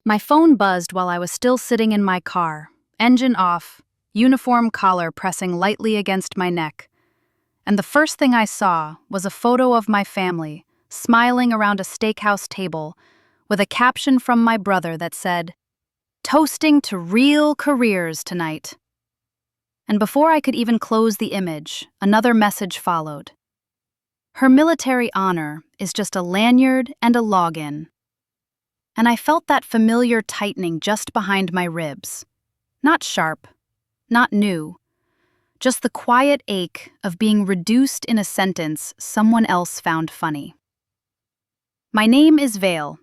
My phone buzzed while I was still sitting in my car, engine off, uniform collar pressing lightly against my neck. And the first thing I saw was a photo of my family, smiling around a steakhouse table, with a caption from my brother that said, "Toasting to real careers tonight." And before I could even close the image, another message followed. Her military honor is just a lanyard and a login. And I felt that familiar tightening just behind my ribs. Not sharp, not new, just the quiet ache of being reduced in a sentence someone else found funny. My name is Vale.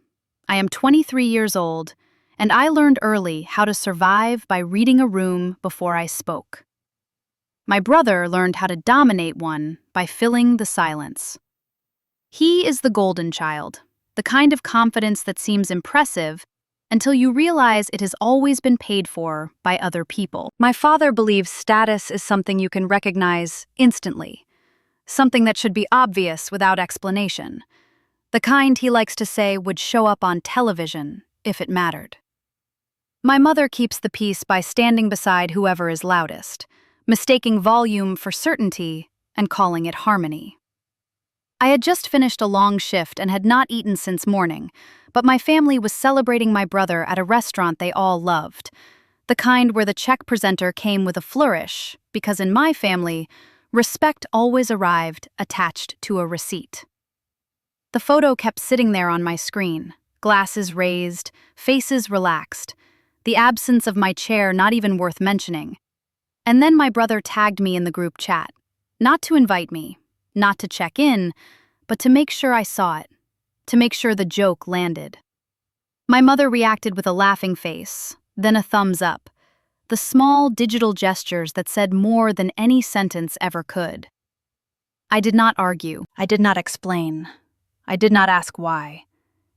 I am 23 years old, and I learned early how to survive by reading a room before I spoke. My brother learned how to dominate one by filling the silence. He is the golden child, the kind of confidence that seems impressive until you realize it has always been paid for by other people. My father believes status is something you can recognize instantly, something that should be obvious without explanation, the kind he likes to say would show up on television if it mattered. My mother keeps the peace by standing beside whoever is loudest, mistaking volume for certainty and calling it harmony. I had just finished a long shift and had not eaten since morning, but my family was celebrating my brother at a restaurant they all loved, the kind where the check presenter came with a flourish, because in my family, respect always arrived attached to a receipt. The photo kept sitting there on my screen, glasses raised, faces relaxed, the absence of my chair not even worth mentioning. And then my brother tagged me in the group chat, not to invite me, not to check in, but to make sure I saw it, to make sure the joke landed. My mother reacted with a laughing face, then a thumbs up, the small digital gestures that said more than any sentence ever could. I did not argue, I did not explain, I did not ask why,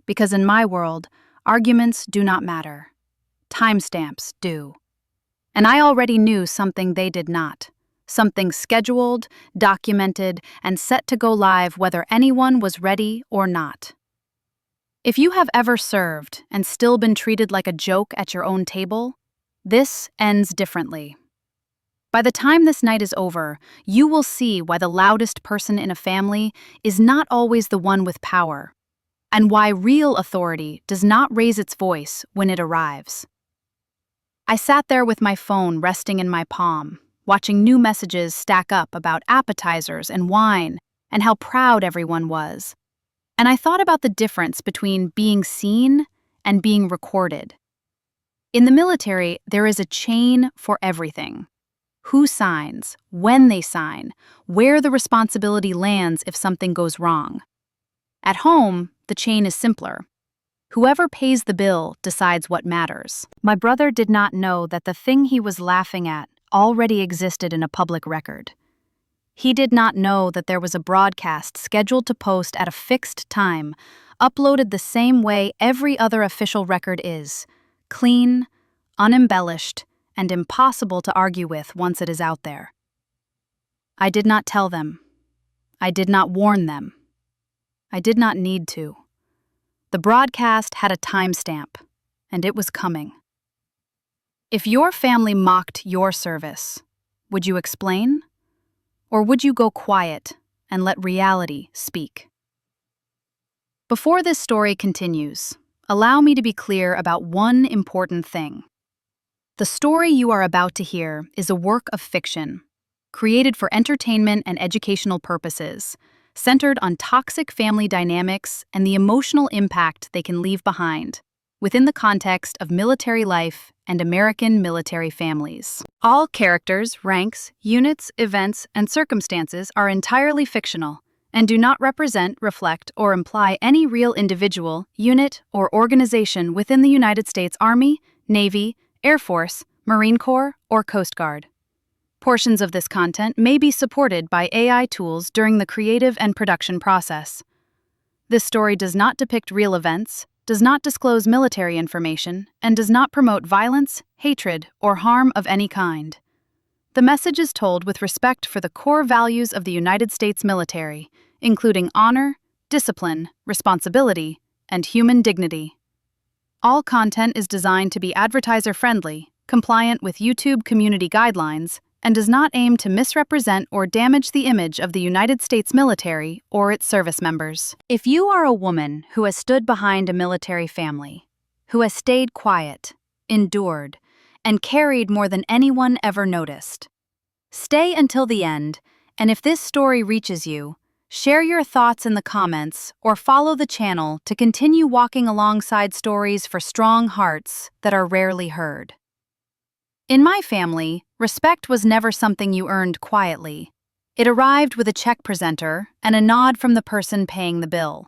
because in my world, arguments do not matter. Timestamps do. And I already knew something they did not. Something scheduled, documented, and set to go live whether anyone was ready or not. If you have ever served and still been treated like a joke at your own table, this ends differently. By the time this night is over, you will see why the loudest person in a family is not always the one with power, and why real authority does not raise its voice when it arrives. I sat there with my phone resting in my palm, watching new messages stack up about appetizers and wine and how proud everyone was. And I thought about the difference between being seen and being recorded. In the military, there is a chain for everything. Who signs, when they sign, where the responsibility lands if something goes wrong. At home, the chain is simpler. Whoever pays the bill decides what matters. My brother did not know that the thing he was laughing at already existed in a public record. He did not know that there was a broadcast scheduled to post at a fixed time, uploaded the same way every other official record is, clean, unembellished, and impossible to argue with once it is out there. I did not tell them. I did not warn them. I did not need to. The broadcast had a timestamp, and it was coming. If your family mocked your service, would you explain? Or would you go quiet and let reality speak? Before this story continues, allow me to be clear about one important thing. The story you are about to hear is a work of fiction, created for entertainment and educational purposes, centered on toxic family dynamics and the emotional impact they can leave behind, within the context of military life and American military families. All characters, ranks, units, events, and circumstances are entirely fictional and do not represent, reflect, or imply any real individual, unit, or organization within the United States Army, Navy, Air Force, Marine Corps, or Coast Guard. Portions of this content may be supported by AI tools during the creative and production process. This story does not depict real events, does not disclose military information, and does not promote violence, hatred, or harm of any kind. The message is told with respect for the core values of the United States military, including honor, discipline, responsibility, and human dignity. All content is designed to be advertiser-friendly, compliant with YouTube community guidelines, and does not aim to misrepresent or damage the image of the United States military or its service members. If you are a woman who has stood behind a military family, who has stayed quiet, endured, and carried more than anyone ever noticed, stay until the end, and if this story reaches you, share your thoughts in the comments or follow the channel to continue walking alongside stories for strong hearts that are rarely heard. In my family, respect was never something you earned quietly. It arrived with a check presenter and a nod from the person paying the bill.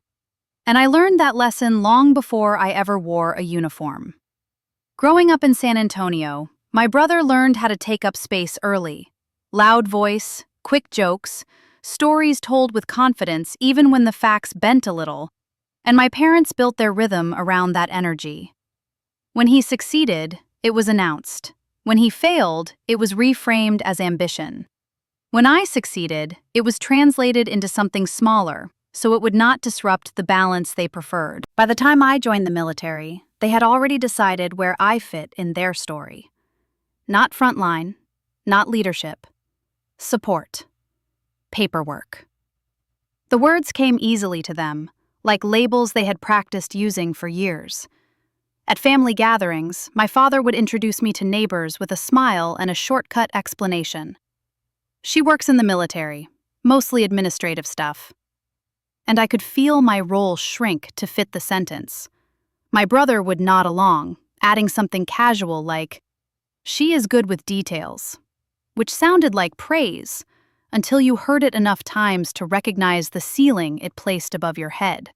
And I learned that lesson long before I ever wore a uniform. Growing up in San Antonio, my brother learned how to take up space early. Loud voice, quick jokes, stories told with confidence even when the facts bent a little, and my parents built their rhythm around that energy. When he succeeded, it was announced. When he failed, it was reframed as ambition. When I succeeded, it was translated into something smaller, so it would not disrupt the balance they preferred. By the time I joined the military, they had already decided where I fit in their story. Not frontline, not leadership, support. Paperwork. The words came easily to them, like labels they had practiced using for years. At family gatherings, my father would introduce me to neighbors with a smile and a shortcut explanation. She works in the military, mostly administrative stuff. And I could feel my role shrink to fit the sentence. My brother would nod along, adding something casual like, "She is good with details," which sounded like praise, until you heard it enough times to recognize the ceiling it placed above your head.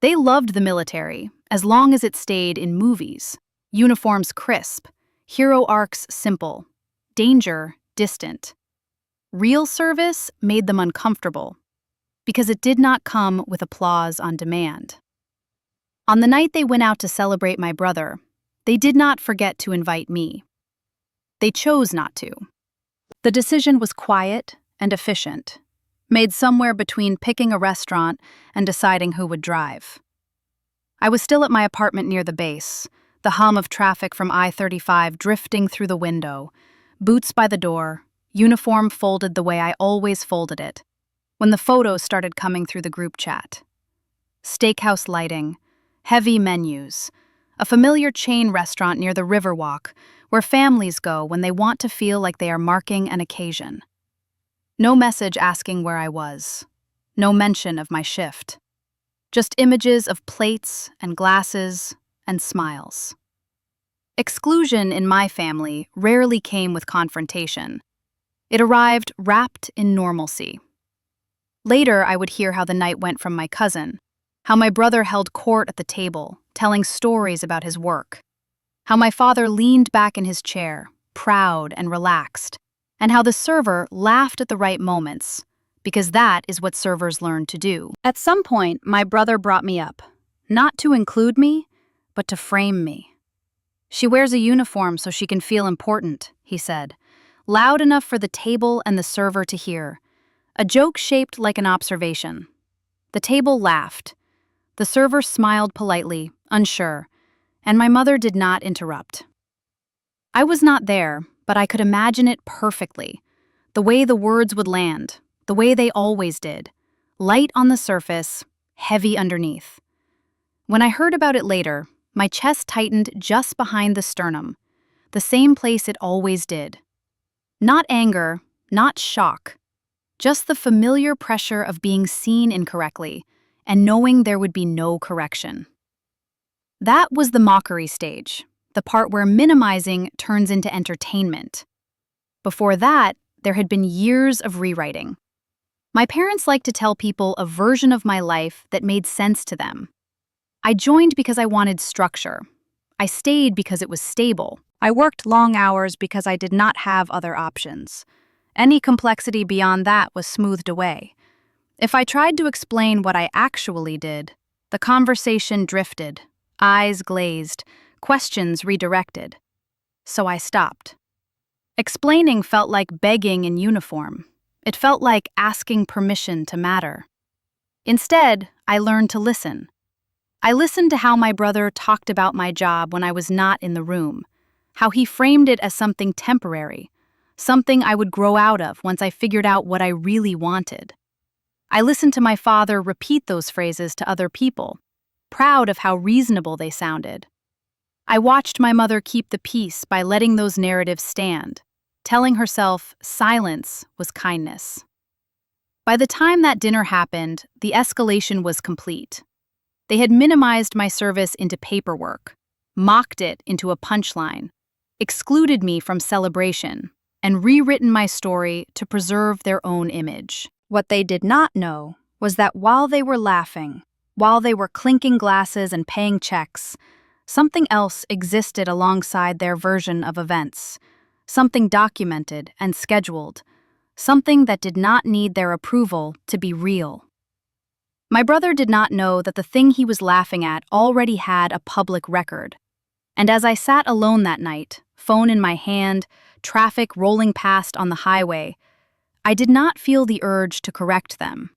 They loved the military as long as it stayed in movies, uniforms crisp, hero arcs simple, danger distant. Real service made them uncomfortable, because it did not come with applause on demand. On the night they went out to celebrate my brother, they did not forget to invite me. They chose not to. The decision was quiet and efficient, made somewhere between picking a restaurant and deciding who would drive. I was still at my apartment near the base, the hum of traffic from I-35 drifting through the window, boots by the door, uniform folded the way I always folded it, when the photos started coming through the group chat. Steakhouse lighting, heavy menus, a familiar chain restaurant near the Riverwalk, where families go when they want to feel like they are marking an occasion. No message asking where I was. No mention of my shift. Just images of plates and glasses and smiles. Exclusion in my family rarely came with confrontation. It arrived wrapped in normalcy. Later, I would hear how the night went from my cousin, how my brother held court at the table, telling stories about his work, how my father leaned back in his chair, proud and relaxed, and how the server laughed at the right moments, because that is what servers learn to do. At some point, my brother brought me up, not to include me, but to frame me. "She wears a uniform so she can feel important," he said, loud enough for the table and the server to hear, a joke shaped like an observation. The table laughed. The server smiled politely, unsure, and my mother did not interrupt. I was not there, but I could imagine it perfectly. The way the words would land, the way they always did. Light on the surface, heavy underneath. When I heard about it later, my chest tightened just behind the sternum, the same place it always did. Not anger, not shock, just the familiar pressure of being seen incorrectly and knowing there would be no correction. That was the mockery stage, the part where minimizing turns into entertainment. Before that, there had been years of rewriting. My parents liked to tell people a version of my life that made sense to them. I joined because I wanted structure. I stayed because it was stable. I worked long hours because I did not have other options. Any complexity beyond that was smoothed away. If I tried to explain what I actually did, the conversation drifted, eyes glazed, questions redirected. So I stopped. Explaining felt like begging in uniform. It felt like asking permission to matter. Instead, I learned to listen. I listened to how my brother talked about my job when I was not in the room, how he framed it as something temporary, something I would grow out of once I figured out what I really wanted. I listened to my father repeat those phrases to other people, proud of how reasonable they sounded. I watched my mother keep the peace by letting those narratives stand, telling herself silence was kindness. By the time that dinner happened, the escalation was complete. They had minimized my service into paperwork, mocked it into a punchline, excluded me from celebration, and rewritten my story to preserve their own image. What they did not know was that while they were laughing, while they were clinking glasses and paying checks, something else existed alongside their version of events, something documented and scheduled, something that did not need their approval to be real. My brother did not know that the thing he was laughing at already had a public record. And as I sat alone that night, phone in my hand, traffic rolling past on the highway, I did not feel the urge to correct them.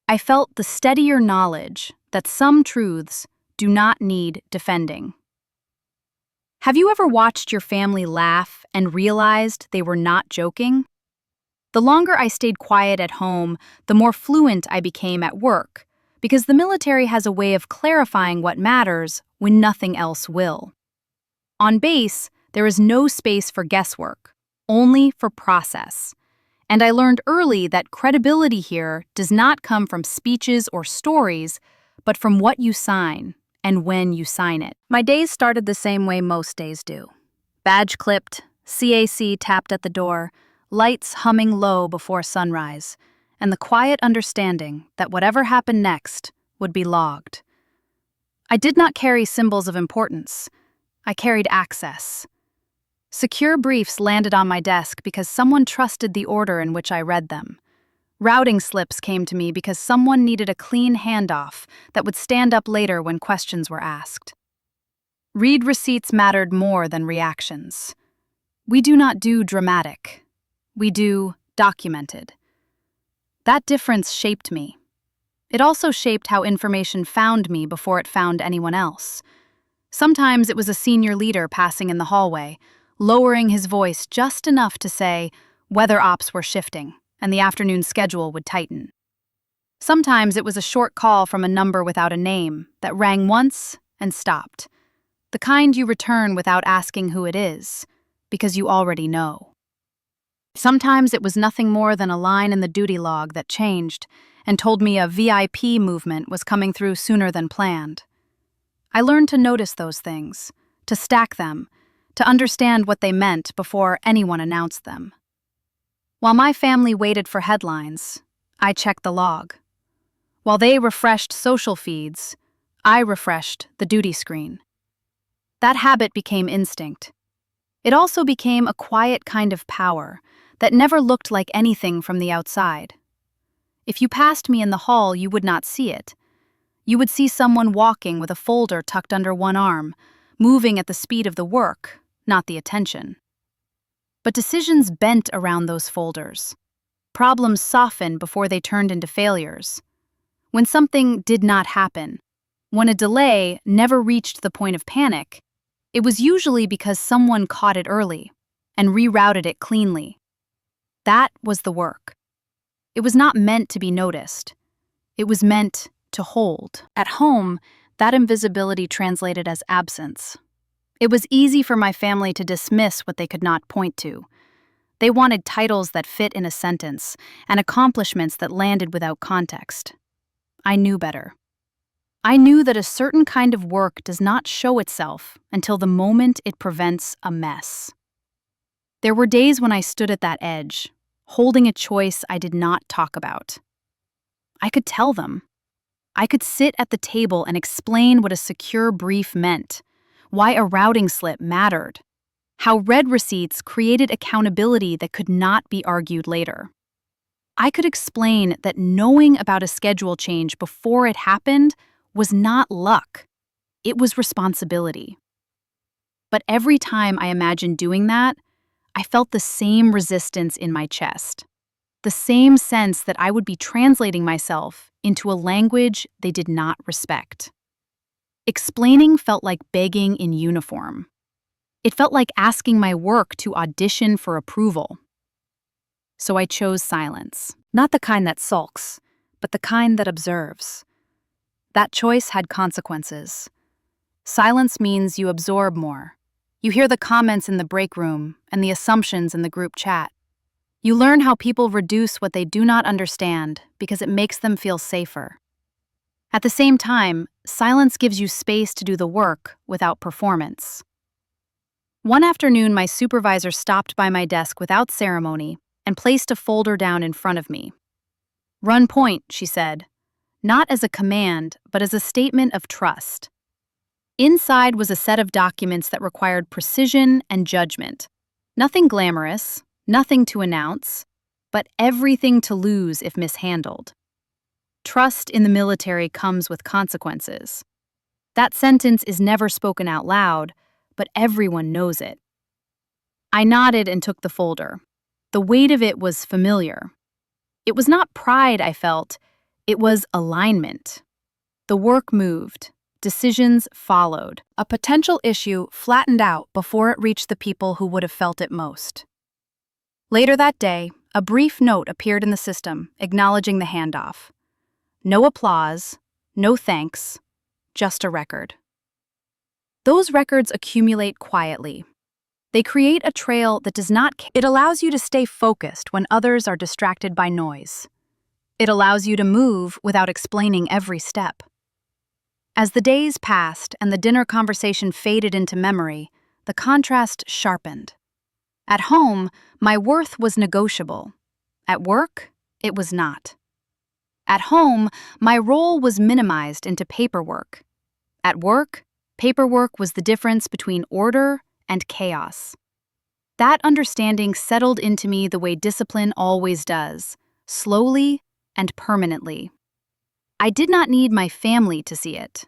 I felt the steadier knowledge that some truths do not need defending. Have you ever watched your family laugh and realized they were not joking? The longer I stayed quiet at home, the more fluent I became at work, because the military has a way of clarifying what matters when nothing else will. On base, there is no space for guesswork, only for process. And I learned early that credibility here does not come from speeches or stories, but from what you sign and when you sign it. My days started the same way most days do. Badge clipped, CAC tapped at the door, lights humming low before sunrise, and the quiet understanding that whatever happened next would be logged. I did not carry symbols of importance. I carried access. Secure briefs landed on my desk because someone trusted the order in which I read them. Routing slips came to me because someone needed a clean handoff that would stand up later when questions were asked. Read receipts mattered more than reactions. We do not do dramatic. We do documented. That difference shaped me. It also shaped how information found me before it found anyone else. Sometimes it was a senior leader passing in the hallway, lowering his voice just enough to say weather ops were shifting and the afternoon schedule would tighten. Sometimes it was a short call from a number without a name that rang once and stopped, the kind you return without asking who it is, because you already know. Sometimes it was nothing more than a line in the duty log that changed and told me a VIP movement was coming through sooner than planned. I learned to notice those things, to stack them, to understand what they meant before anyone announced them. While my family waited for headlines, I checked the log. While they refreshed social feeds, I refreshed the duty screen. That habit became instinct. It also became a quiet kind of power that never looked like anything from the outside. If you passed me in the hall, you would not see it. You would see someone walking with a folder tucked under one arm, moving at the speed of the work, not the attention. But decisions bent around those folders. Problems softened before they turned into failures. When something did not happen, when a delay never reached the point of panic, it was usually because someone caught it early and rerouted it cleanly. That was the work. It was not meant to be noticed. It was meant to hold. At home, that invisibility translated as absence. It was easy for my family to dismiss what they could not point to. They wanted titles that fit in a sentence and accomplishments that landed without context. I knew better. I knew that a certain kind of work does not show itself until the moment it prevents a mess. There were days when I stood at that edge, holding a choice I did not talk about. I could tell them. I could sit at the table and explain what a secure brief meant, why a routing slip mattered, how read receipts created accountability that could not be argued later. I could explain that knowing about a schedule change before it happened was not luck. It was responsibility. But every time I imagined doing that, I felt the same resistance in my chest, the same sense that I would be translating myself into a language they did not respect. Explaining felt like begging in uniform. It felt like asking my work to audition for approval. So I chose silence. Not the kind that sulks, but the kind that observes. That choice had consequences. Silence means you absorb more. You hear the comments in the break room and the assumptions in the group chat. You learn how people reduce what they do not understand because it makes them feel safer. At the same time, silence gives you space to do the work without performance. One afternoon, my supervisor stopped by my desk without ceremony and placed a folder down in front of me. "Run point," she said, not as a command, but as a statement of trust. Inside was a set of documents that required precision and judgment. Nothing glamorous, nothing to announce, but everything to lose if mishandled. Trust in the military comes with consequences. That sentence is never spoken out loud, but everyone knows it. I nodded and took the folder. The weight of it was familiar. It was not pride I felt, it was alignment. The work moved. Decisions followed. A potential issue flattened out before it reached the people who would have felt it most. Later that day, a brief note appeared in the system acknowledging the handoff. No applause, no thanks, just a record. Those records accumulate quietly. They create a trail that does not. It allows you to stay focused when others are distracted by noise. It allows you to move without explaining every step. As the days passed and the dinner conversation faded into memory, the contrast sharpened. At home, my worth was negotiable. At work, it was not. At home, my role was minimized into paperwork. At work, paperwork was the difference between order and chaos. That understanding settled into me the way discipline always does, slowly and permanently. I did not need my family to see it.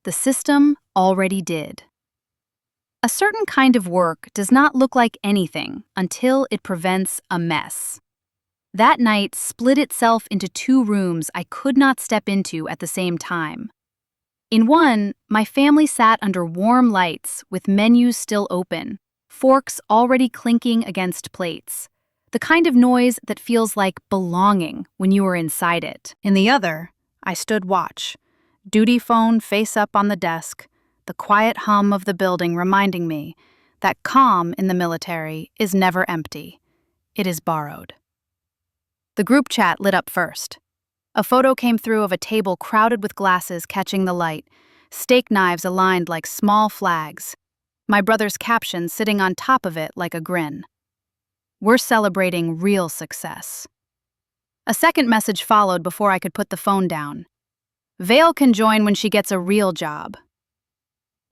The system already did. A certain kind of work does not look like anything until it prevents a mess. That night split itself into 2 rooms I could not step into at the same time. In one, my family sat under warm lights with menus still open, forks already clinking against plates, the kind of noise that feels like belonging when you are inside it. In the other, I stood watch, duty phone face up on the desk, the quiet hum of the building reminding me that calm in the military is never empty. It is borrowed. The group chat lit up first. A photo came through of a table crowded with glasses catching the light, steak knives aligned like small flags, my brother's caption sitting on top of it like a grin. We're celebrating real success. A second message followed before I could put the phone down. Vale can join when she gets a real job.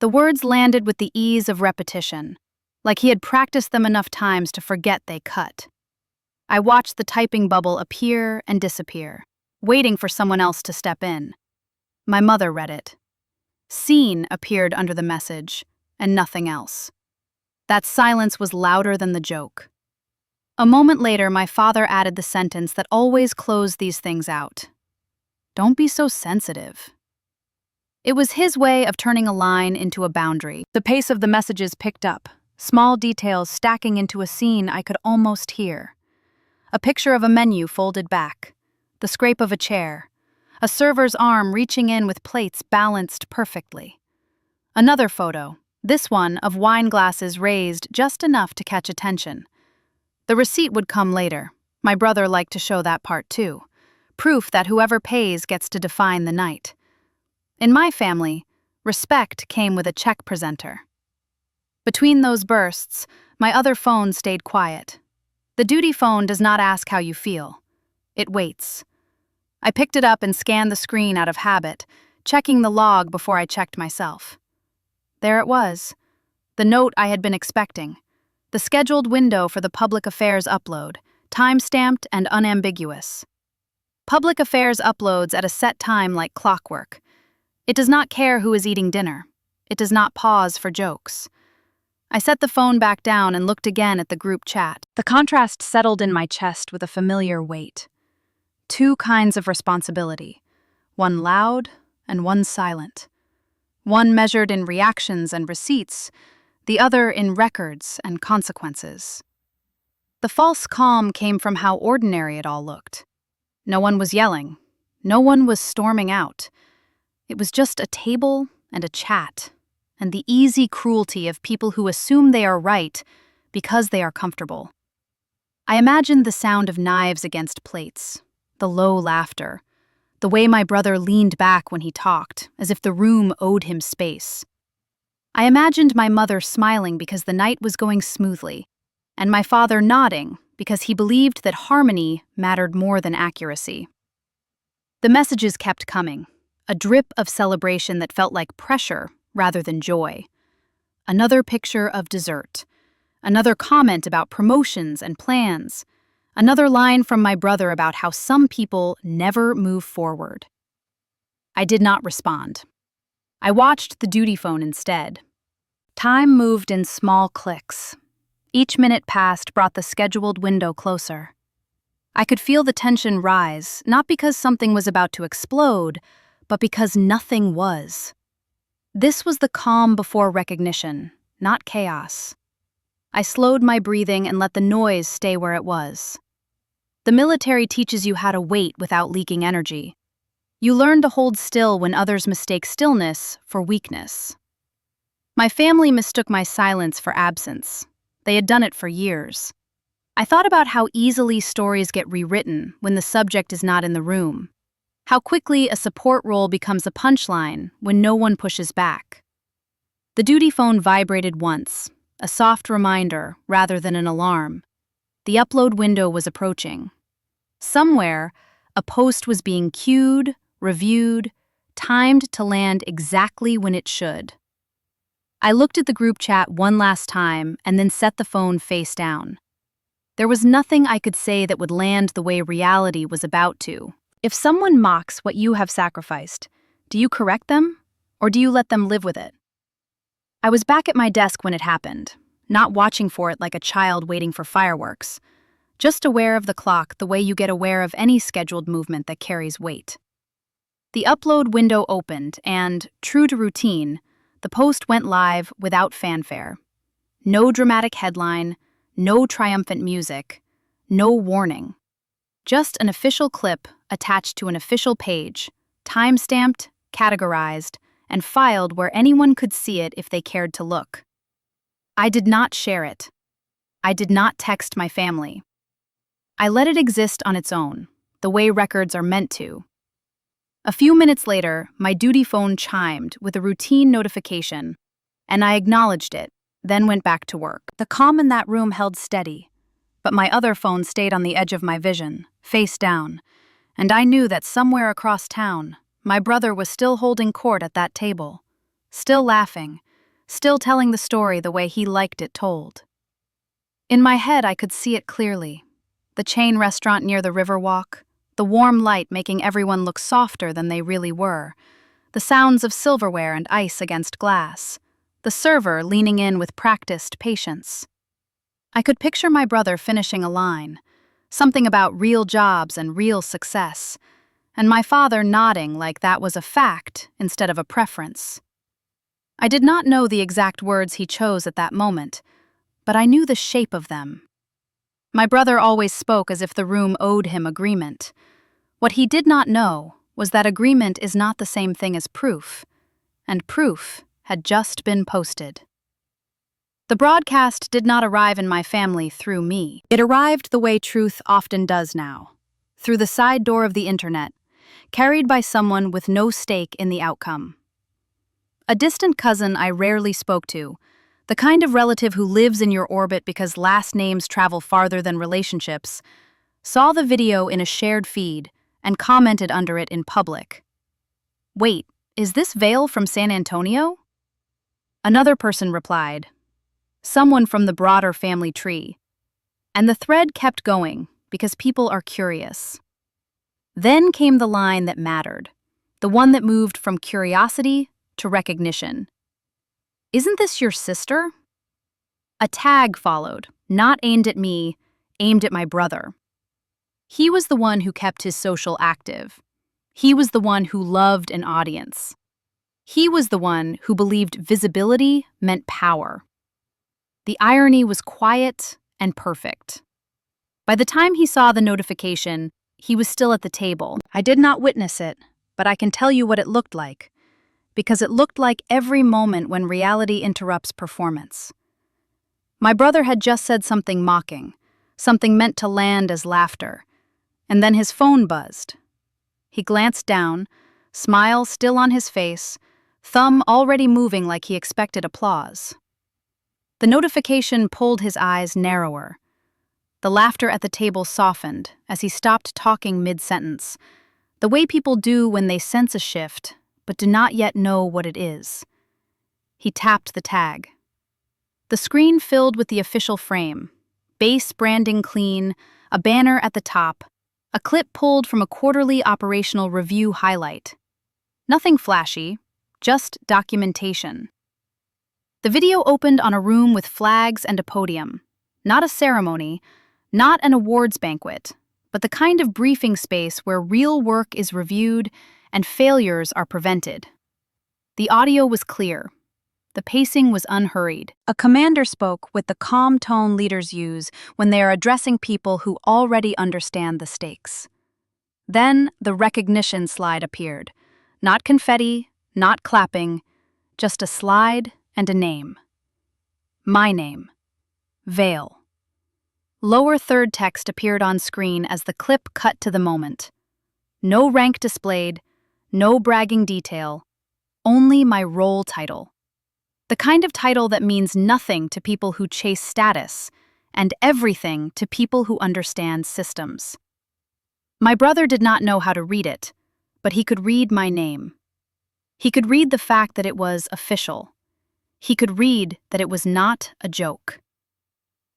The words landed with the ease of repetition, like he had practiced them enough times to forget they cut. I watched the typing bubble appear and disappear, waiting for someone else to step in. My mother read it. Seen appeared under the message, and nothing else. That silence was louder than the joke. A moment later, my father added the sentence that always closed these things out. Don't be so sensitive. It was his way of turning a line into a boundary. The pace of the messages picked up, small details stacking into a scene I could almost hear. A picture of a menu folded back, the scrape of a chair, a server's arm reaching in with plates balanced perfectly. Another photo, this one of wine glasses raised just enough to catch attention. The receipt would come later. My brother liked to show that part too. Proof that whoever pays gets to define the night. In my family, respect came with a check presenter. Between those bursts, my other phone stayed quiet. The duty phone does not ask how you feel. It waits. I picked it up and scanned the screen out of habit, checking the log before I checked myself. There it was, the note I had been expecting, the scheduled window for the public affairs upload, time-stamped and unambiguous. Public affairs uploads at a set time like clockwork. It does not care who is eating dinner. It does not pause for jokes. I set the phone back down and looked again at the group chat. The contrast settled in my chest with a familiar weight. 2 kinds of responsibility, one loud and one silent. one measured in reactions and receipts, the other in records and consequences. The false calm came from how ordinary it all looked. No one was yelling. No one was storming out. It was just a table and a chat, and the easy cruelty of people who assume they are right because they are comfortable. I imagined the sound of knives against plates, the low laughter, the way my brother leaned back when he talked, as if the room owed him space. I imagined my mother smiling because the night was going smoothly, and my father nodding because he believed that harmony mattered more than accuracy. The messages kept coming, a drip of celebration that felt like pressure rather than joy. Another picture of dessert. Another comment about promotions and plans. Another line from my brother about how some people never move forward. I did not respond. I watched the duty phone instead. Time moved in small clicks. Each minute passed brought the scheduled window closer. I could feel the tension rise, not because something was about to explode, but because nothing was. This was the calm before recognition, not chaos. I slowed my breathing and let the noise stay where it was. The military teaches you how to wait without leaking energy. You learn to hold still when others mistake stillness for weakness. My family mistook my silence for absence. They had done it for years. I thought about how easily stories get rewritten when the subject is not in the room. How quickly a support role becomes a punchline when no one pushes back. The duty phone vibrated once, a soft reminder rather than an alarm. The upload window was approaching. Somewhere, a post was being queued, reviewed, timed to land exactly when it should. I looked at the group chat one last time and then set the phone face down. There was nothing I could say that would land the way reality was about to. If someone mocks what you have sacrificed, do you correct them, or do you let them live with it? I was back at my desk when it happened, not watching for it like a child waiting for fireworks, just aware of the clock the way you get aware of any scheduled movement that carries weight. The upload window opened and, true to routine, the post went live without fanfare. No dramatic headline, no triumphant music, no warning. Just an official clip attached to an official page, time-stamped, categorized, and filed where anyone could see it if they cared to look. I did not share it. I did not text my family. I let it exist on its own, the way records are meant to. A few minutes later, my duty phone chimed with a routine notification, and I acknowledged it, then went back to work. The calm in that room held steady, but my other phone stayed on the edge of my vision, face down, and I knew that somewhere across town, my brother was still holding court at that table, still laughing, still telling the story the way he liked it told. In my head, I could see it clearly. The chain restaurant near the Riverwalk, the warm light making everyone look softer than they really were, the sounds of silverware and ice against glass, the server leaning in with practiced patience. I could picture my brother finishing a line, something about real jobs and real success, and my father nodding like that was a fact instead of a preference. I did not know the exact words he chose at that moment, but I knew the shape of them. My brother always spoke as if the room owed him agreement. What he did not know was that agreement is not the same thing as proof, and proof had just been posted. The broadcast did not arrive in my family through me. It arrived the way truth often does now, through the side door of the internet, carried by someone with no stake in the outcome. A distant cousin I rarely spoke to, the kind of relative who lives in your orbit because last names travel farther than relationships, saw the video in a shared feed and commented under it in public. "Wait, is this Vale from San Antonio?" Another person replied, "Someone from the broader family tree." And the thread kept going because people are curious. Then came the line that mattered, the one that moved from curiosity to recognition. "Isn't this your sister?" A tag followed, not aimed at me, aimed at my brother. He was the one who kept his social active. He was the one who loved an audience. He was the one who believed visibility meant power. The irony was quiet and perfect. By the time he saw the notification, he was still at the table. I did not witness it, but I can tell you what it looked like, because it looked like every moment when reality interrupts performance. My brother had just said something mocking, something meant to land as laughter, and then his phone buzzed. He glanced down, smile still on his face, thumb already moving like he expected applause. The notification pulled his eyes narrower. The laughter at the table softened as he stopped talking mid-sentence, the way people do when they sense a shift but do not yet know what it is. He tapped the tag. The screen filled with the official frame, base branding clean, a banner at the top, a clip pulled from a quarterly operational review highlight. Nothing flashy, just documentation. The video opened on a room with flags and a podium. Not a ceremony, not an awards banquet, but the kind of briefing space where real work is reviewed and failures are prevented. The audio was clear. The pacing was unhurried. A commander spoke with the calm tone leaders use when they are addressing people who already understand the stakes. Then the recognition slide appeared. Not confetti, not clapping, just a slide and a name. My name. Vale. Lower third text appeared on screen as the clip cut to the moment. No rank displayed, no bragging detail, only my role title. The kind of title that means nothing to people who chase status, and everything to people who understand systems. My brother did not know how to read it, but he could read my name. He could read the fact that it was official. He could read that it was not a joke.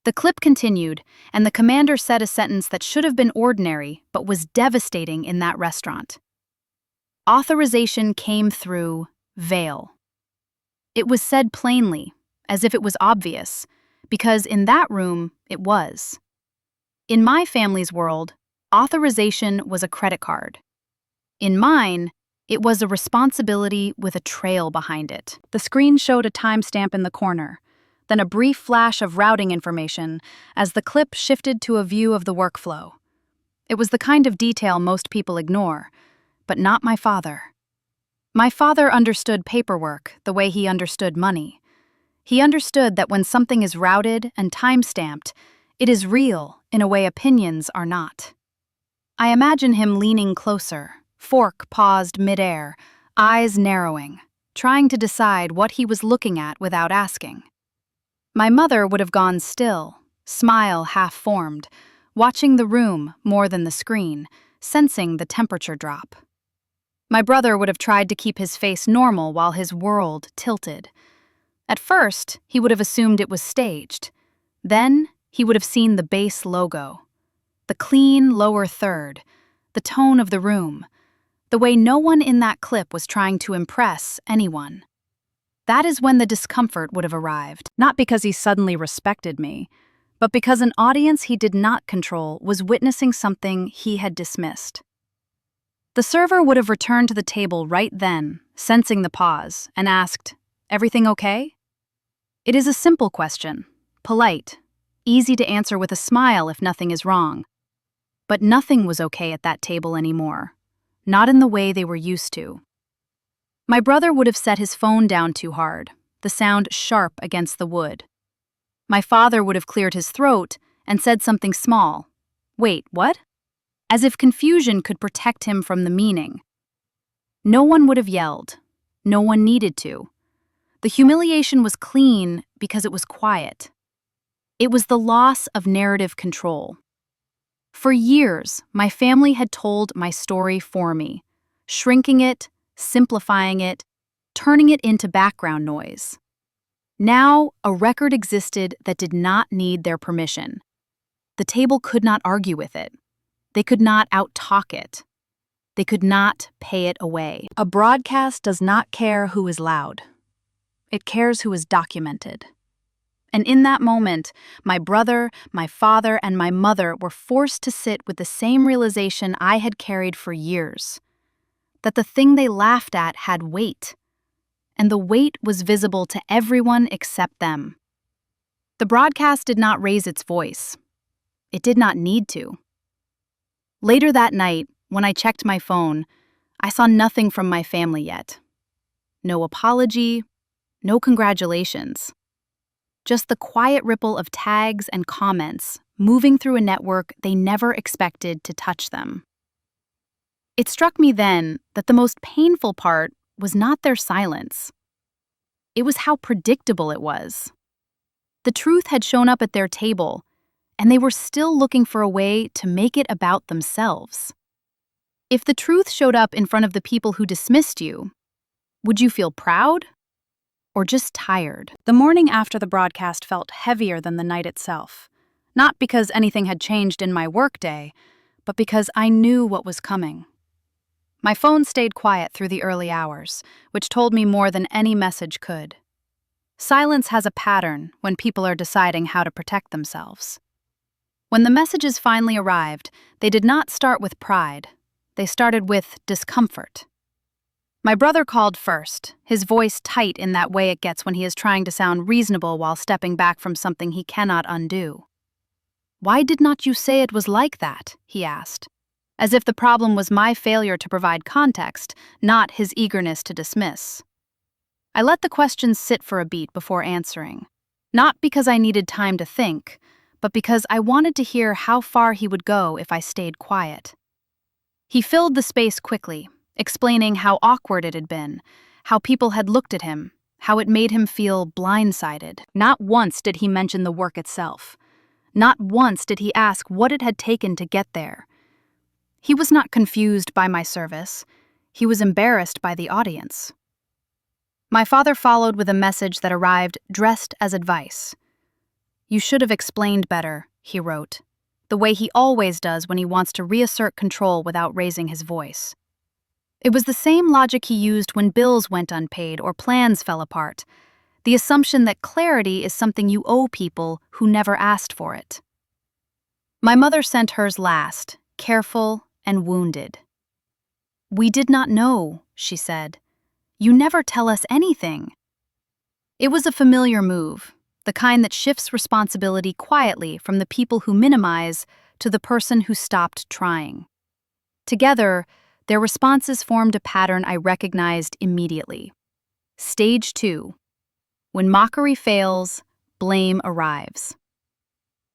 The clip continued, and the commander said a sentence that should have been ordinary, but was devastating in that restaurant. Authorization came through Vale. It was said plainly, as if it was obvious, because in that room, it was. In my family's world, authorization was a credit card. In mine, it was a responsibility with a trail behind it. The screen showed a timestamp in the corner, then a brief flash of routing information as the clip shifted to a view of the workflow. It was the kind of detail most people ignore, but not my father. My father understood paperwork the way he understood money. He understood that when something is routed and time-stamped, it is real in a way opinions are not. I imagine him leaning closer, fork paused midair, eyes narrowing, trying to decide what he was looking at without asking. My mother would have gone still, smile half-formed, watching the room more than the screen, sensing the temperature drop. My brother would have tried to keep his face normal while his world tilted. At first, he would have assumed it was staged. Then, he would have seen the base logo. The clean lower third, the tone of the room, the way no one in that clip was trying to impress anyone. That is when the discomfort would have arrived, not because he suddenly respected me, but because an audience he did not control was witnessing something he had dismissed. The server would have returned to the table right then, sensing the pause, and asked, "Everything okay?" It is a simple question, polite, easy to answer with a smile if nothing is wrong. But nothing was okay at that table anymore, not in the way they were used to. My brother would have set his phone down too hard, the sound sharp against the wood. My father would have cleared his throat and said something small. Wait, what? As if confusion could protect him from the meaning. No one would have yelled. No one needed to. The humiliation was clean because it was quiet. It was the loss of narrative control. For years, my family had told my story for me, shrinking it, simplifying it, turning it into background noise. Now, a record existed that did not need their permission. The table could not argue with it. They could not out-talk it. They could not pay it away. A broadcast does not care who is loud. It cares who is documented. And in that moment, my brother, my father, and my mother were forced to sit with the same realization I had carried for years. That the thing they laughed at had weight. and the weight was visible to everyone except them. The broadcast did not raise its voice. It did not need to. Later that night, when I checked my phone, I saw nothing from my family yet. No apology, no congratulations. Just the quiet ripple of tags and comments moving through a network they never expected to touch them. It struck me then that the most painful part was not their silence. It was how predictable it was. The truth had shown up at their table, and they were still looking for a way to make it about themselves. If the truth showed up in front of the people who dismissed you, would you feel proud or just tired? The morning after the broadcast felt heavier than the night itself, not because anything had changed in my workday, but because I knew what was coming. My phone stayed quiet through the early hours, which told me more than any message could. Silence has a pattern when people are deciding how to protect themselves. When the messages finally arrived, they did not start with pride. They started with discomfort. My brother called first, his voice tight in that way it gets when he is trying to sound reasonable while stepping back from something he cannot undo. "Why did not you say it was like that?" he asked, as if the problem was my failure to provide context, not his eagerness to dismiss. I let the question sit for a beat before answering, not because I needed time to think, but because I wanted to hear how far he would go if I stayed quiet. He filled the space quickly, explaining how awkward it had been, how people had looked at him, how it made him feel blindsided. Not once did he mention the work itself. Not once did he ask what it had taken to get there. He was not confused by my service. He was embarrassed by the audience. My father followed with a message that arrived dressed as advice. "You should have explained better," he wrote, the way he always does when he wants to reassert control without raising his voice. It was the same logic he used when bills went unpaid or plans fell apart, the assumption that clarity is something you owe people who never asked for it. My mother sent hers last, careful and wounded. "We did not know," she said. "You never tell us anything." It was a familiar move, the kind that shifts responsibility quietly from the people who minimize to the person who stopped trying. Together, their responses formed a pattern I recognized immediately. Stage 2. When mockery fails, blame arrives.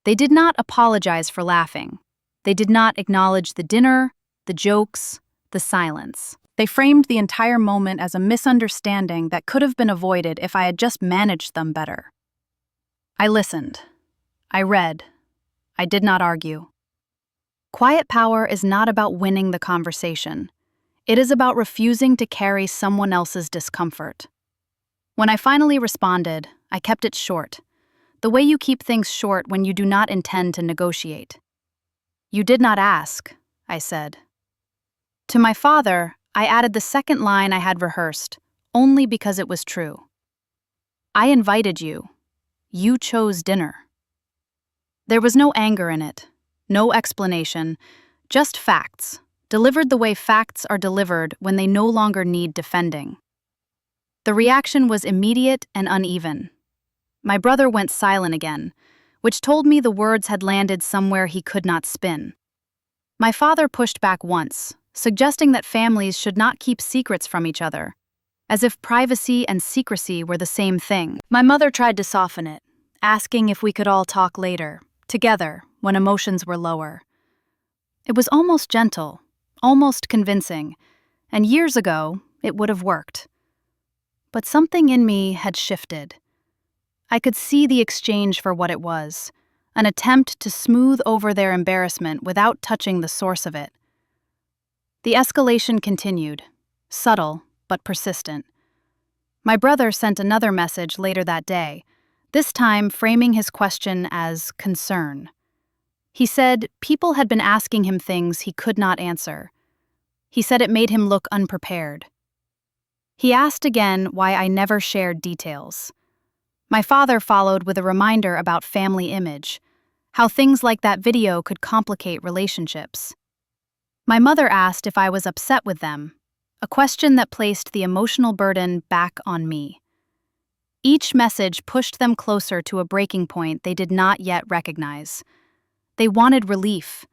They did not apologize for laughing. They did not acknowledge the dinner, the jokes, the silence. They framed the entire moment as a misunderstanding that could have been avoided if I had just managed them better. I listened. I read. I did not argue. Quiet power is not about winning the conversation. It is about refusing to carry someone else's discomfort. When I finally responded, I kept it short, the way you keep things short when you do not intend to negotiate. "You did not ask," I said. To my father, I added the second line I had rehearsed, only because it was true. "I invited you. You chose dinner." There was no anger in it, no explanation, just facts, delivered the way facts are delivered when they no longer need defending. The reaction was immediate and uneven. My brother went silent again, which told me the words had landed somewhere he could not spin. My father pushed back once, suggesting that families should not keep secrets from each other, as if privacy and secrecy were the same thing. My mother tried to soften it, asking if we could all talk later, together, when emotions were lower. It was almost gentle, almost convincing, and years ago, it would have worked. But something in me had shifted. I could see the exchange for what it was, an attempt to smooth over their embarrassment without touching the source of it. The escalation continued, subtle but persistent. My brother sent another message later that day, this time framing his question as concern. He said people had been asking him things he could not answer. He said it made him look unprepared. He asked again why I never shared details. My father followed with a reminder about family image, how things like that video could complicate relationships. My mother asked if I was upset with them, a question that placed the emotional burden back on me. Each message pushed them closer to a breaking point they did not yet recognize. They wanted relief.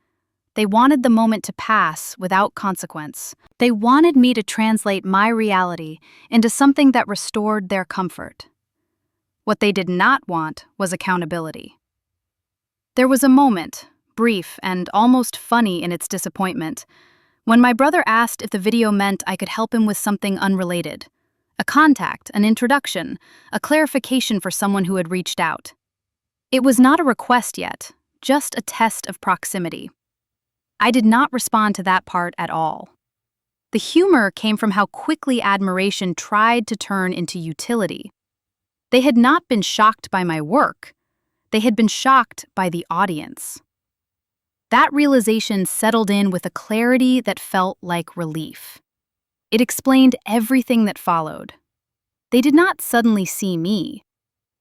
They wanted the moment to pass without consequence. They wanted me to translate my reality into something that restored their comfort. What they did not want was accountability. There was a moment, brief and almost funny in its disappointment, when my brother asked if the video meant I could help him with something unrelated. A contact, an introduction, a clarification for someone who had reached out. It was not a request yet, just a test of proximity. I did not respond to that part at all. The humor came from how quickly admiration tried to turn into utility. They had not been shocked by my work. They had been shocked by the audience. That realization settled in with a clarity that felt like relief. It explained everything that followed. They did not suddenly see me.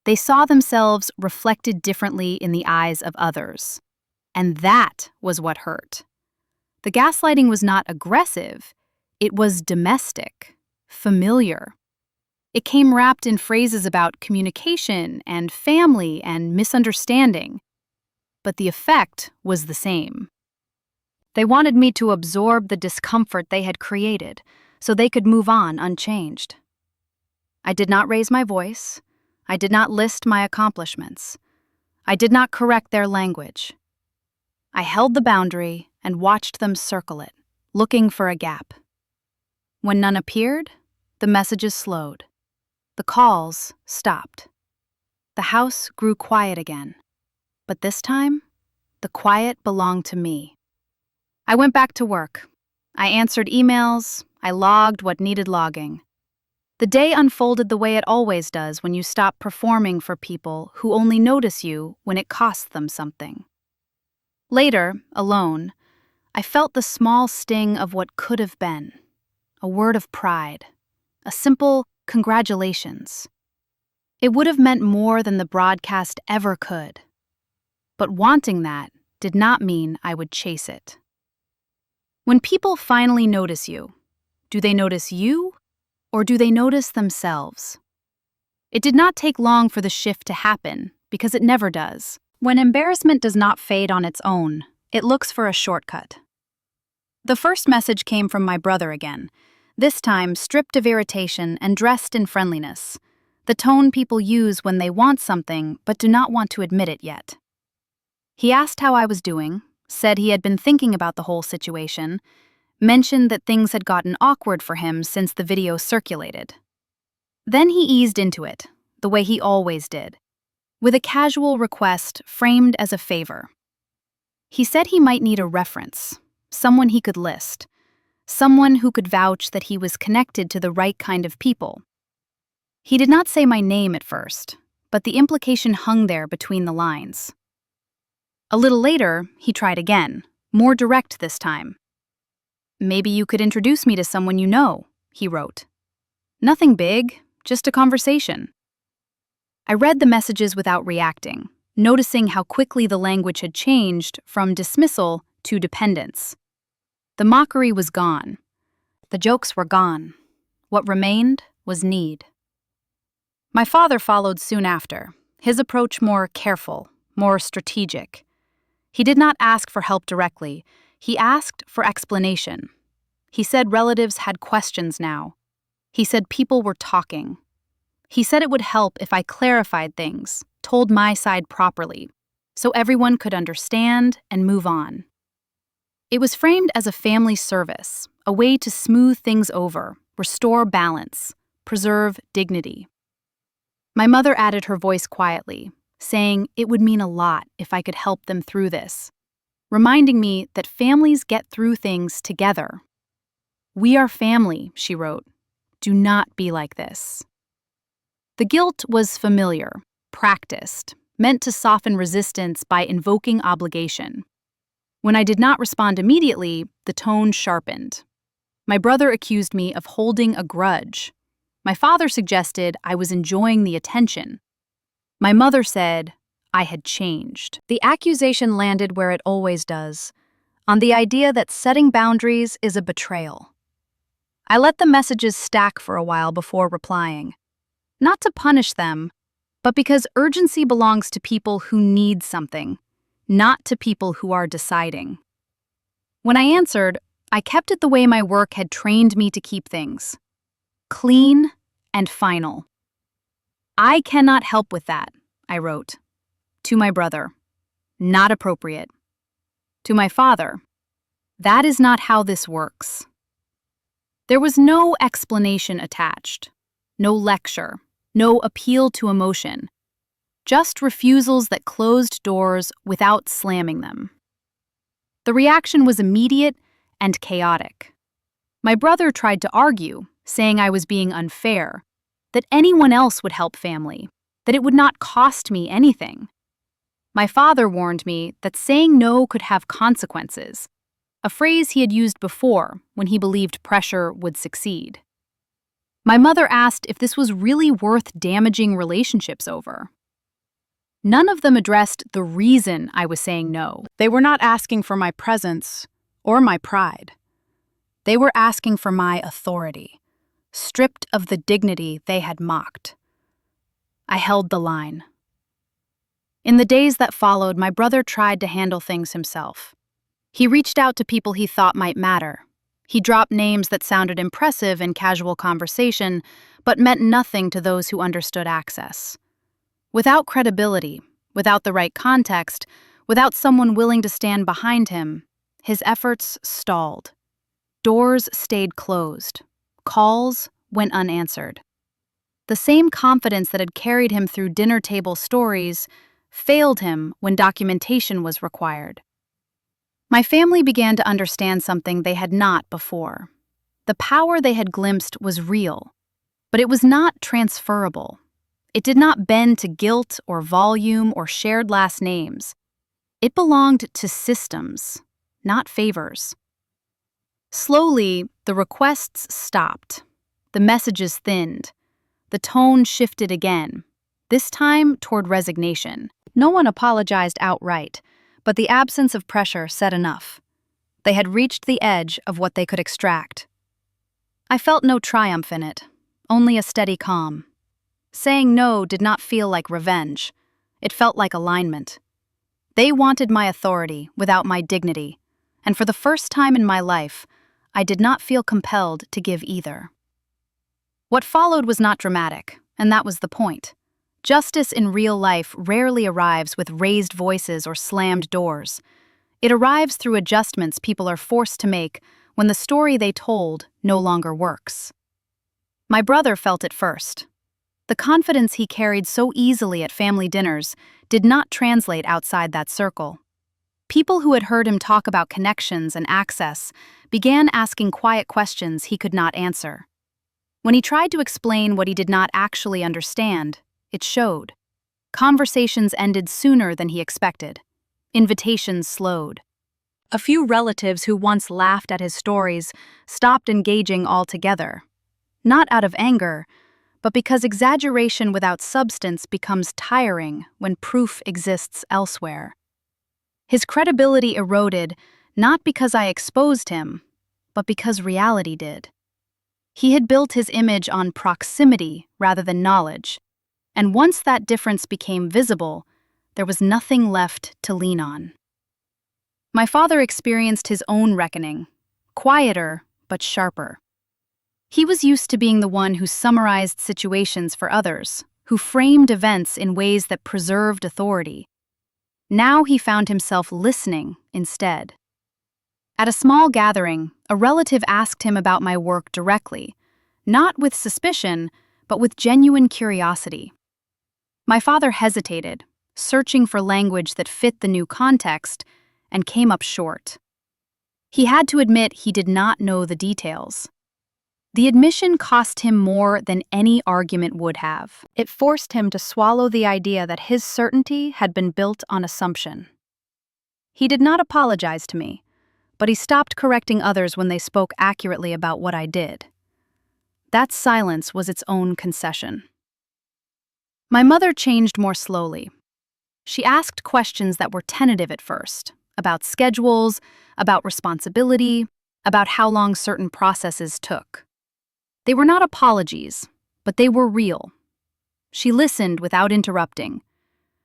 They saw themselves reflected differently in the eyes of others. And that was what hurt. The gaslighting was not aggressive. It was domestic, familiar. It came wrapped in phrases about communication and family and misunderstanding. But the effect was the same. They wanted me to absorb the discomfort they had created so they could move on unchanged. I did not raise my voice. I did not list my accomplishments. I did not correct their language. I held the boundary and watched them circle it, looking for a gap. When none appeared, the messages slowed. The calls stopped. The house grew quiet again. But this time, the quiet belonged to me. I went back to work. I answered emails. I logged what needed logging. The day unfolded the way it always does when you stop performing for people who only notice you when it costs them something. Later, alone, I felt the small sting of what could have been. A word of pride. A simple congratulations. It would have meant more than the broadcast ever could. But wanting that did not mean I would chase it. When people finally notice you, do they notice you or do they notice themselves? It did not take long for the shift to happen, because it never does. When embarrassment does not fade on its own, it looks for a shortcut. The first message came from my brother again, this time stripped of irritation and dressed in friendliness, the tone people use when they want something but do not want to admit it yet. He asked how I was doing, said he had been thinking about the whole situation, mentioned that things had gotten awkward for him since the video circulated. Then he eased into it, the way he always did, with a casual request framed as a favor. He said he might need a reference, someone he could list, someone who could vouch that he was connected to the right kind of people. He did not say my name at first, but the implication hung there between the lines. A little later, he tried again, more direct this time. "Maybe you could introduce me to someone you know," he wrote. Nothing big, just a conversation. I read the messages without reacting, noticing how quickly the language had changed from dismissal to dependence. The mockery was gone. The jokes were gone. What remained was need. My father followed soon after, his approach more careful, more strategic. He did not ask for help directly. He asked for explanation. He said relatives had questions now. He said people were talking. He said it would help if I clarified things, told my side properly, so everyone could understand and move on. It was framed as a family service, a way to smooth things over, restore balance, preserve dignity. My mother added her voice quietly, saying it would mean a lot if I could help them through this, reminding me that families get through things together. "We are family," she wrote. "Do not be like this." The guilt was familiar, practiced, meant to soften resistance by invoking obligation. When I did not respond immediately, the tone sharpened. My brother accused me of holding a grudge. My father suggested I was enjoying the attention. My mother said I had changed. The accusation landed where it always does, on the idea that setting boundaries is a betrayal. I let the messages stack for a while before replying. Not to punish them, but because urgency belongs to people who need something, not to people who are deciding. When I answered, I kept it the way my work had trained me to keep things: clean and final. "I cannot help with that," I wrote. To my brother, "Not appropriate." To my father, "That is not how this works." There was no explanation attached, no lecture, no appeal to emotion, just refusals that closed doors without slamming them. The reaction was immediate and chaotic. My brother tried to argue, saying I was being unfair, that anyone else would help family, that it would not cost me anything. My father warned me that saying no could have consequences, a phrase he had used before when he believed pressure would succeed. My mother asked if this was really worth damaging relationships over. None of them addressed the reason I was saying no. They were not asking for my presence or my pride. They were asking for my authority, stripped of the dignity they had mocked. I held the line. In the days that followed, my brother tried to handle things himself. He reached out to people he thought might matter. He dropped names that sounded impressive in casual conversation, but meant nothing to those who understood access. Without credibility, without the right context, without someone willing to stand behind him, his efforts stalled. Doors stayed closed. Calls went unanswered. The same confidence that had carried him through dinner table stories failed him when documentation was required. My family began to understand something they had not before. The power they had glimpsed was real, but it was not transferable. It did not bend to guilt or volume or shared last names. It belonged to systems, not favors. Slowly, the requests stopped. The messages thinned. The tone shifted again, this time toward resignation. No one apologized outright, but the absence of pressure said enough. They had reached the edge of what they could extract. I felt no triumph in it, only a steady calm. Saying no did not feel like revenge. It felt like alignment. They wanted my authority without my dignity, and for the first time in my life, I did not feel compelled to give either. What followed was not dramatic, and that was the point. Justice in real life rarely arrives with raised voices or slammed doors. It arrives through adjustments people are forced to make when the story they told no longer works. My brother felt it first. The confidence he carried so easily at family dinners did not translate outside that circle. People who had heard him talk about connections and access began asking quiet questions he could not answer. When he tried to explain what he did not actually understand, it showed. Conversations ended sooner than he expected. Invitations slowed. A few relatives who once laughed at his stories stopped engaging altogether. Not out of anger, but because exaggeration without substance becomes tiring when proof exists elsewhere. His credibility eroded, not because I exposed him, but because reality did. He had built his image on proximity rather than knowledge, and once that difference became visible, there was nothing left to lean on. My father experienced his own reckoning, quieter but sharper. He was used to being the one who summarized situations for others, who framed events in ways that preserved authority. Now he found himself listening instead. At a small gathering, a relative asked him about my work directly, not with suspicion, but with genuine curiosity. My father hesitated, searching for language that fit the new context, and came up short. He had to admit he did not know the details. The admission cost him more than any argument would have. It forced him to swallow the idea that his certainty had been built on assumption. He did not apologize to me, but he stopped correcting others when they spoke accurately about what I did. That silence was its own concession. My mother changed more slowly. She asked questions that were tentative at first, about schedules, about responsibility, about how long certain processes took. They were not apologies, but they were real. She listened without interrupting.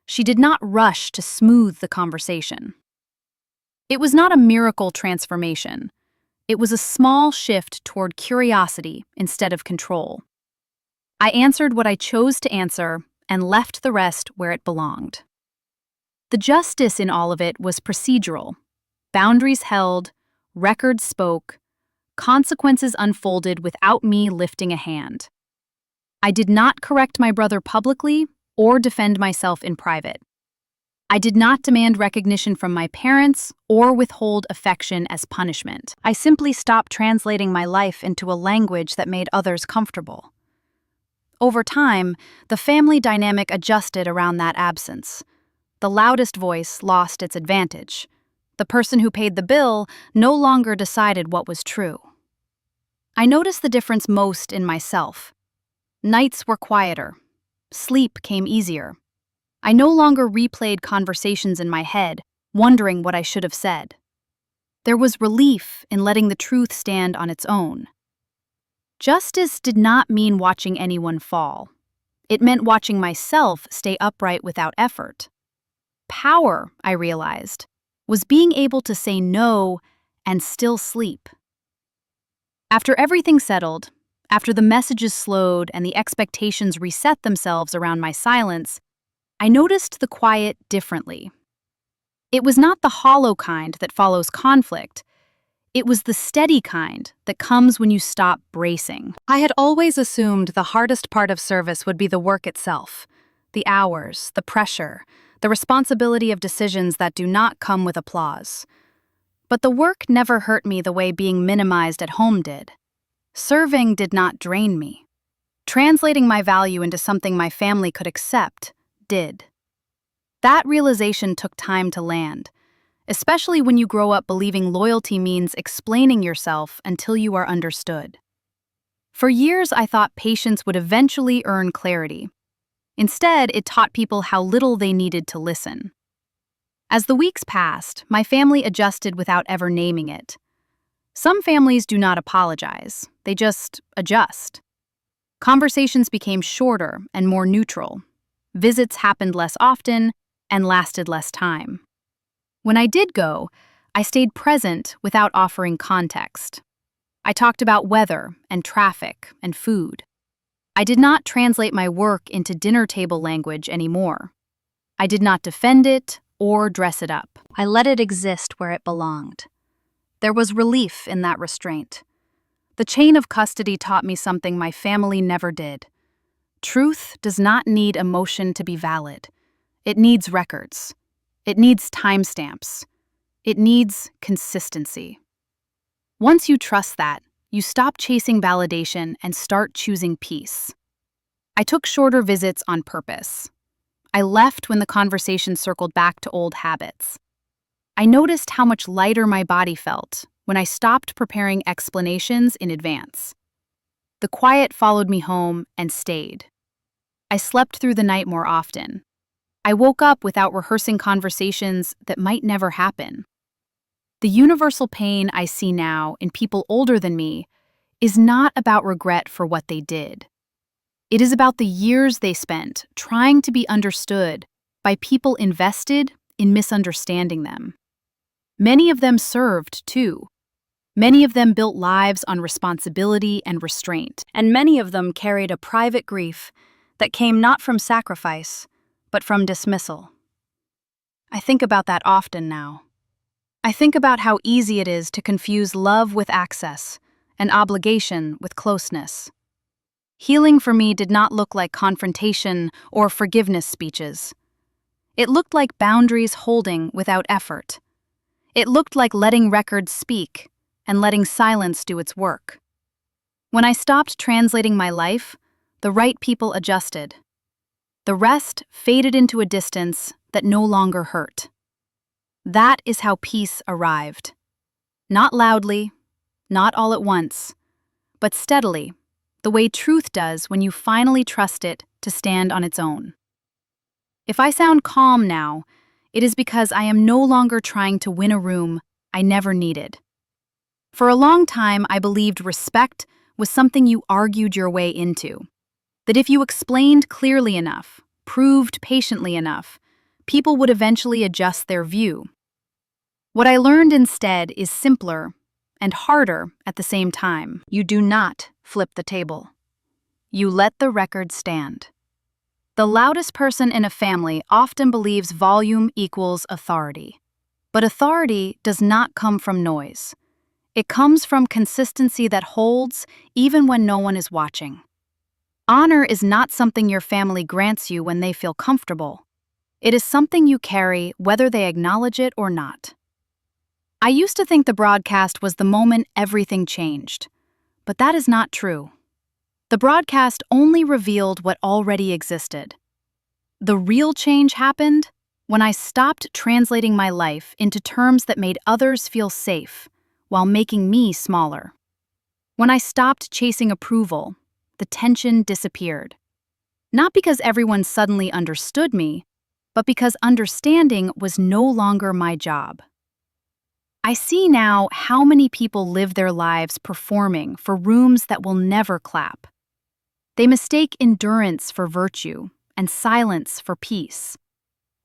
She did not rush to smooth the conversation. It was not a miracle transformation. It was a small shift toward curiosity instead of control. I answered what I chose to answer and left the rest where it belonged. The justice in all of it was procedural. Boundaries held, records spoke, consequences unfolded without me lifting a hand. I did not correct my brother publicly or defend myself in private. I did not demand recognition from my parents or withhold affection as punishment. I simply stopped translating my life into a language that made others comfortable. Over time, the family dynamic adjusted around that absence. The loudest voice lost its advantage. The person who paid the bill no longer decided what was true. I noticed the difference most in myself. Nights were quieter. Sleep came easier. I no longer replayed conversations in my head, wondering what I should have said. There was relief in letting the truth stand on its own. Justice did not mean watching anyone fall. It meant watching myself stay upright without effort. Power, I realized, was being able to say no and still sleep. After everything settled, after the messages slowed and the expectations reset themselves around my silence, I noticed the quiet differently. It was not the hollow kind that follows conflict. It was the steady kind that comes when you stop bracing. I had always assumed the hardest part of service would be the work itself, the hours, the pressure, the responsibility of decisions that do not come with applause. But the work never hurt me the way being minimized at home did. Serving did not drain me. Translating my value into something my family could accept did. That realization took time to land, especially when you grow up believing loyalty means explaining yourself until you are understood. For years, I thought patience would eventually earn clarity. Instead, it taught people how little they needed to listen. As the weeks passed, my family adjusted without ever naming it. Some families do not apologize, they just adjust. Conversations became shorter and more neutral. Visits happened less often and lasted less time. When I did go, I stayed present without offering context. I talked about weather and traffic and food. I did not translate my work into dinner table language anymore. I did not defend it or dress it up. I let it exist where it belonged. There was relief in that restraint. The chain of custody taught me something my family never did. Truth does not need emotion to be valid. It needs records. It needs timestamps. It needs consistency. Once you trust that, you stop chasing validation and start choosing peace. I took shorter visits on purpose. I left when the conversation circled back to old habits. I noticed how much lighter my body felt when I stopped preparing explanations in advance. The quiet followed me home and stayed. I slept through the night more often. I woke up without rehearsing conversations that might never happen. The universal pain I see now in people older than me is not about regret for what they did. It is about the years they spent trying to be understood by people invested in misunderstanding them. Many of them served, too. Many of them built lives on responsibility and restraint, and many of them carried a private grief that came not from sacrifice, but from dismissal. I think about that often now. I think about how easy it is to confuse love with access and obligation with closeness. Healing for me did not look like confrontation or forgiveness speeches. It looked like boundaries holding without effort. It looked like letting records speak and letting silence do its work. When I stopped translating my life, the right people adjusted. The rest faded into a distance that no longer hurt. That is how peace arrived. Not loudly, not all at once, but steadily, the way truth does when you finally trust it to stand on its own. If I sound calm now, it is because I am no longer trying to win a room I never needed. For a long time, I believed respect was something you argued your way into. That if you explained clearly enough, proved patiently enough, people would eventually adjust their view. What I learned instead is simpler and harder at the same time. You do not flip the table. You let the record stand. The loudest person in a family often believes volume equals authority. But authority does not come from noise. It comes from consistency that holds even when no one is watching. Honor is not something your family grants you when they feel comfortable. It is something you carry whether they acknowledge it or not. I used to think the broadcast was the moment everything changed, but that is not true. The broadcast only revealed what already existed. The real change happened when I stopped translating my life into terms that made others feel safe while making me smaller. When I stopped chasing approval, the tension disappeared. Not because everyone suddenly understood me, but because understanding was no longer my job. I see now how many people live their lives performing for rooms that will never clap. They mistake endurance for virtue and silence for peace.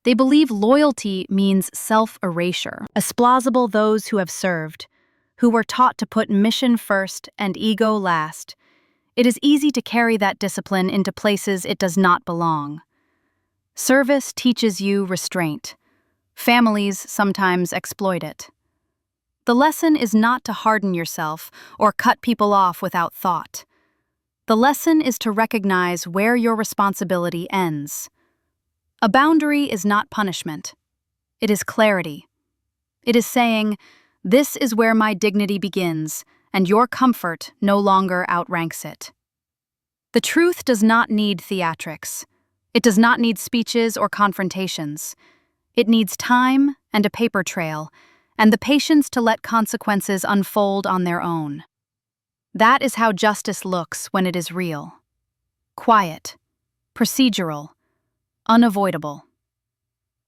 They believe loyalty means self-erasure. As plausible those who have served, who were taught to put mission first and ego last. It is easy to carry that discipline into places it does not belong. Service teaches you restraint. Families sometimes exploit it. The lesson is not to harden yourself or cut people off without thought. The lesson is to recognize where your responsibility ends. A boundary is not punishment. It is clarity. It is saying, this is where my dignity begins, and your comfort no longer outranks it. The truth does not need theatrics. It does not need speeches or confrontations. It needs time and a paper trail, and the patience to let consequences unfold on their own. That is how justice looks when it is real. Quiet, procedural, unavoidable.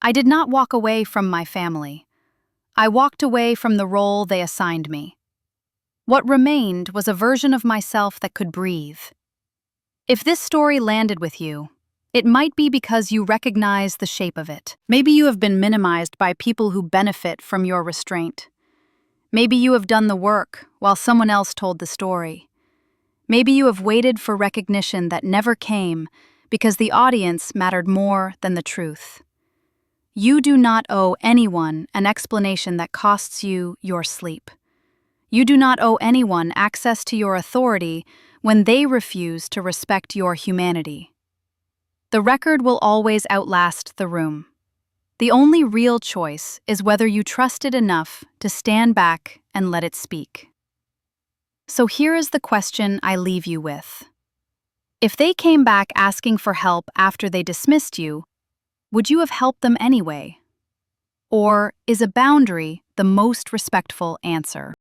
I did not walk away from my family. I walked away from the role they assigned me. What remained was a version of myself that could breathe. If this story landed with you, it might be because you recognize the shape of it. Maybe you have been minimized by people who benefit from your restraint. Maybe you have done the work while someone else told the story. Maybe you have waited for recognition that never came because the audience mattered more than the truth. You do not owe anyone an explanation that costs you your sleep. You do not owe anyone access to your authority when they refuse to respect your humanity. The record will always outlast the room. The only real choice is whether you trust it enough to stand back and let it speak. So here is the question I leave you with. If they came back asking for help after they dismissed you, would you have helped them anyway? Or is a boundary the most respectful answer?